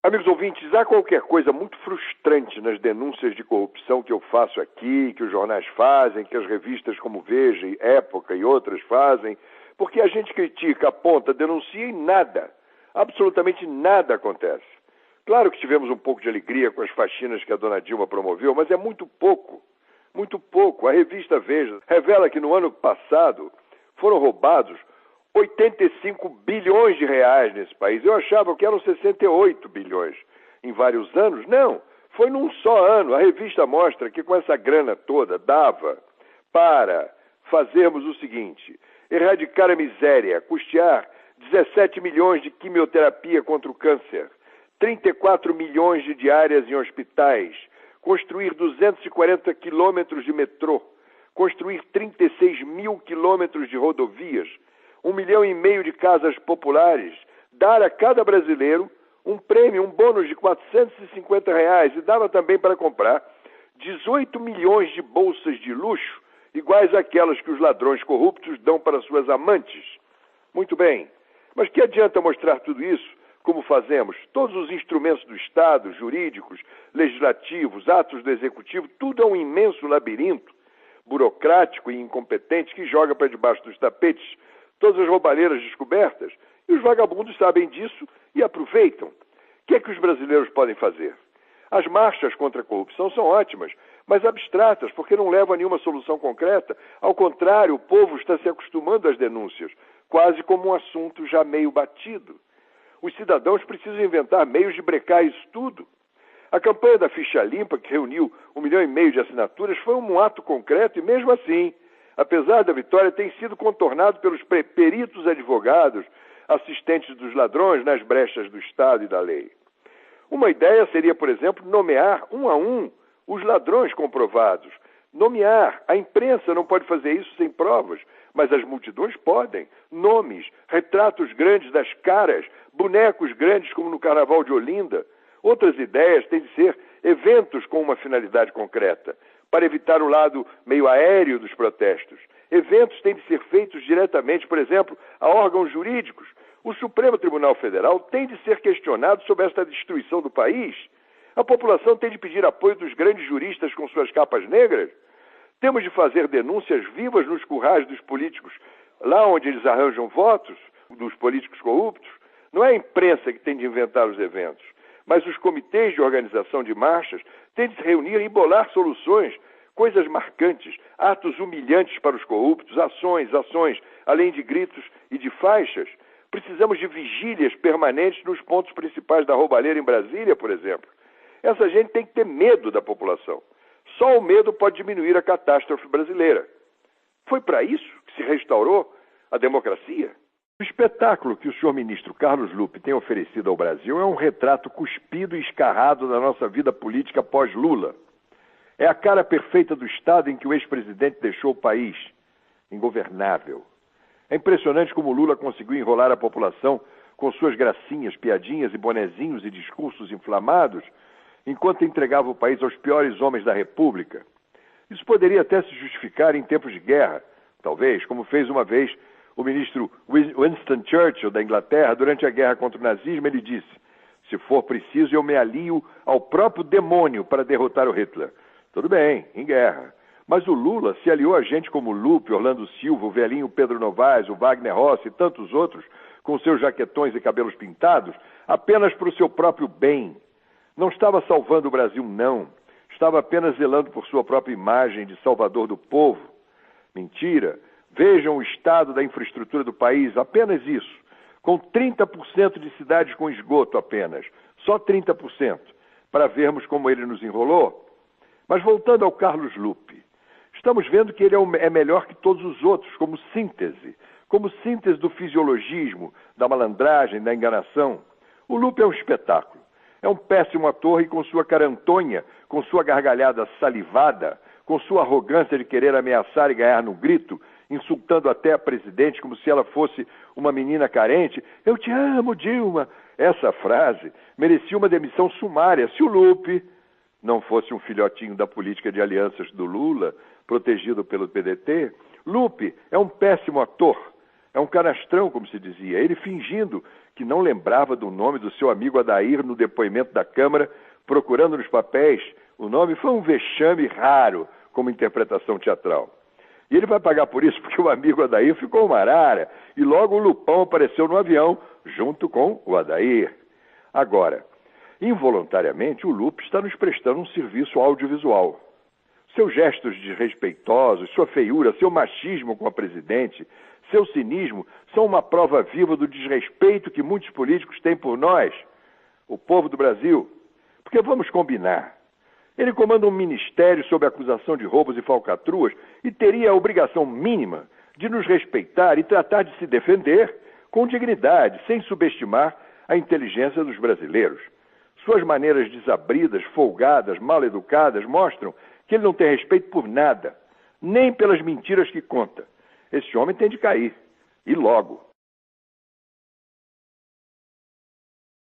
Amigos ouvintes, há qualquer coisa muito frustrante nas denúncias de corrupção que eu faço aqui, que os jornais fazem, que as revistas como Veja, Época e outras fazem, porque a gente critica, aponta, denuncia e nada, absolutamente nada acontece. Claro que tivemos um pouco de alegria com as faxinas que a dona Dilma promoveu, mas é muito pouco, muito pouco. A revista Veja revela que no ano passado foram roubados 85 bilhões de reais nesse país. Eu achava que eram 68 bilhões em vários anos. Não, foi num só ano. A revista mostra que com essa grana toda dava para fazermos o seguinte: erradicar a miséria, custear 17 milhões de quimioterapia contra o câncer, 34 milhões de diárias em hospitais, construir 240 quilômetros de metrô, construir 36 mil quilômetros de rodovias, 1,5 milhão de casas populares, dar a cada brasileiro um prêmio, um bônus de R$450 e dava também para comprar 18 milhões de bolsas de luxo, iguais àquelas que os ladrões corruptos dão para suas amantes. Muito bem, mas que adianta mostrar tudo isso, como fazemos? Todos os instrumentos do Estado, jurídicos, legislativos, atos do Executivo, tudo é um imenso labirinto burocrático e incompetente que joga para debaixo dos tapetes todas as roubalheiras descobertas, e os vagabundos sabem disso e aproveitam. O que é que os brasileiros podem fazer? As marchas contra a corrupção são ótimas, mas abstratas, porque não levam a nenhuma solução concreta. Ao contrário, o povo está se acostumando às denúncias, quase como um assunto já meio batido. Os cidadãos precisam inventar meios de brecar isso tudo. A campanha da Ficha Limpa, que reuniu 1,5 milhão de assinaturas, foi um ato concreto e, mesmo assim, apesar da vitória, tem sido contornado pelos peritos advogados, assistentes dos ladrões nas brechas do Estado e da lei. Uma ideia seria, por exemplo, nomear um a um os ladrões comprovados. Nomear. A imprensa não pode fazer isso sem provas, mas as multidões podem. Nomes, retratos grandes das caras, bonecos grandes como no Carnaval de Olinda. Outras ideias têm de ser eventos com uma finalidade concreta, para evitar o lado meio aéreo dos protestos. Eventos têm de ser feitos diretamente, por exemplo, a órgãos jurídicos. O Supremo Tribunal Federal tem de ser questionado sobre esta destruição do país. A população tem de pedir apoio dos grandes juristas com suas capas negras. Temos de fazer denúncias vivas nos currais dos políticos, lá onde eles arranjam votos, dos políticos corruptos. Não é a imprensa que tem de inventar os eventos, mas os comitês de organização de marchas têm de se reunir e bolar soluções, coisas marcantes, atos humilhantes para os corruptos, ações, além de gritos e de faixas. Precisamos de vigílias permanentes nos pontos principais da roubalheira em Brasília, por exemplo. Essa gente tem que ter medo da população. Só o medo pode diminuir a catástrofe brasileira. Foi para isso que se restaurou a democracia? O espetáculo que o senhor ministro Carlos Lupe tem oferecido ao Brasil é um retrato cuspido e escarrado da nossa vida política pós-Lula. É a cara perfeita do estado em que o ex-presidente deixou o país, ingovernável. É impressionante como Lula conseguiu enrolar a população com suas gracinhas, piadinhas e bonezinhos e discursos inflamados, enquanto entregava o país aos piores homens da República. Isso poderia até se justificar em tempos de guerra, talvez, como fez uma vez o ministro Winston Churchill da Inglaterra. Durante a guerra contra o nazismo, ele disse: se for preciso, eu me alio ao próprio demônio para derrotar o Hitler. Tudo bem, em guerra. Mas o Lula se aliou a gente como Lupe, Orlando Silva, o velhinho Pedro Novaes, o Wagner Rossi e tantos outros, com seus jaquetões e cabelos pintados, apenas para o seu próprio bem. Não estava salvando o Brasil, não. Estava apenas zelando por sua própria imagem de salvador do povo. Mentira. Vejam o estado da infraestrutura do país, apenas isso. Com 30% de cidades com esgoto apenas. Só 30%. Para vermos como ele nos enrolou. Mas voltando ao Carlos Lupe, estamos vendo que ele é melhor que todos os outros, como síntese do fisiologismo, da malandragem, da enganação. O Lupe é um espetáculo. É um péssimo ator e com sua carantonha, com sua gargalhada salivada, com sua arrogância de querer ameaçar e ganhar no grito, insultando até a presidente como se ela fosse uma menina carente. Eu te amo, Dilma. Essa frase merecia uma demissão sumária se o Lupe não fosse um filhotinho da política de alianças do Lula, protegido pelo PDT. Lupe é um péssimo ator, É um canastrão, como se dizia. Ele fingindo que não lembrava do nome do seu amigo Adair no depoimento da Câmara, procurando nos papéis o nome, foi um vexame raro como interpretação teatral. E ele vai pagar por isso porque o amigo Adair ficou uma arara e logo o Lupão apareceu no avião junto com o Adair. Agora, involuntariamente, o Lupe está nos prestando um serviço audiovisual. Seus gestos desrespeitosos, sua feiura, seu machismo com a presidente, seu cinismo são uma prova viva do desrespeito que muitos políticos têm por nós, o povo do Brasil. Porque vamos combinar. Ele comanda um ministério sob acusação de roubos e falcatruas e teria a obrigação mínima de nos respeitar e tratar de se defender com dignidade, sem subestimar a inteligência dos brasileiros. Suas maneiras desabridas, folgadas, mal educadas mostram que ele não tem respeito por nada, nem pelas mentiras que conta. Esse homem tem de cair, e logo.